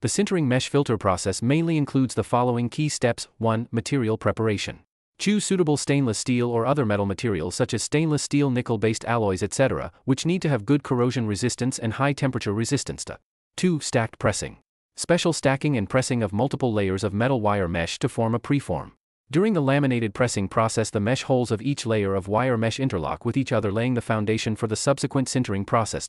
The sintering mesh filter process mainly includes the following key steps. 1. Material preparation. Choose suitable stainless steel or other metal materials such as stainless steel, nickel-based alloys, etc., which need to have good corrosion resistance and high temperature resistance. 2. Stacked pressing. Special stacking and pressing of multiple layers of metal wire mesh to form a preform. During the laminated pressing process, the mesh holes of each layer of wire mesh interlock with each other, laying the foundation for the subsequent sintering process.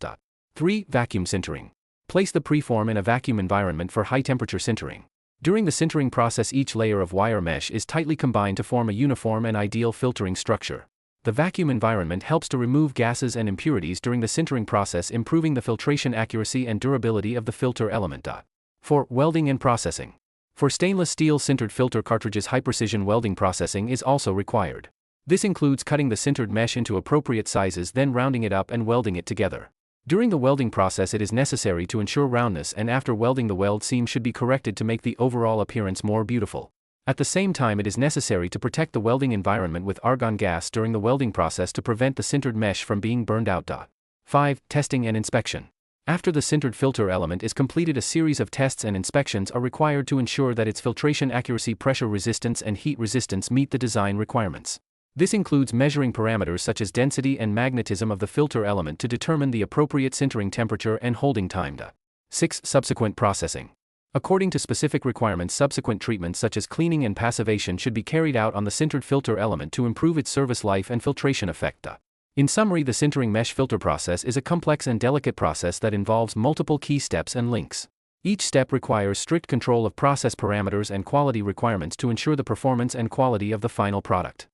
3. Vacuum sintering. Place the preform in a vacuum environment for high-temperature sintering. During the sintering process, each layer of wire mesh is tightly combined to form a uniform and ideal filtering structure. The vacuum environment helps to remove gases and impurities during the sintering process, improving the filtration accuracy and durability of the filter element. 4. Welding and processing. For stainless steel sintered filter cartridges, high-precision welding processing is also required. This includes cutting the sintered mesh into appropriate sizes, then rounding it up and welding it together. During the welding process, it is necessary to ensure roundness, and after welding, the weld seam should be corrected to make the overall appearance more beautiful. At the same time, it is necessary to protect the welding environment with argon gas during the welding process to prevent the sintered mesh from being burned out. 5. Testing and inspection. After the sintered filter element is completed, a series of tests and inspections are required to ensure that its filtration accuracy, pressure resistance, and heat resistance meet the design requirements. This includes measuring parameters such as density and magnetism of the filter element to determine the appropriate sintering temperature and holding time. 6. Subsequent processing. According to specific requirements, subsequent treatments such as cleaning and passivation should be carried out on the sintered filter element to improve its service life and filtration effect. In summary, the sintering mesh filter process is a complex and delicate process that involves multiple key steps and links. Each step requires strict control of process parameters and quality requirements to ensure the performance and quality of the final product.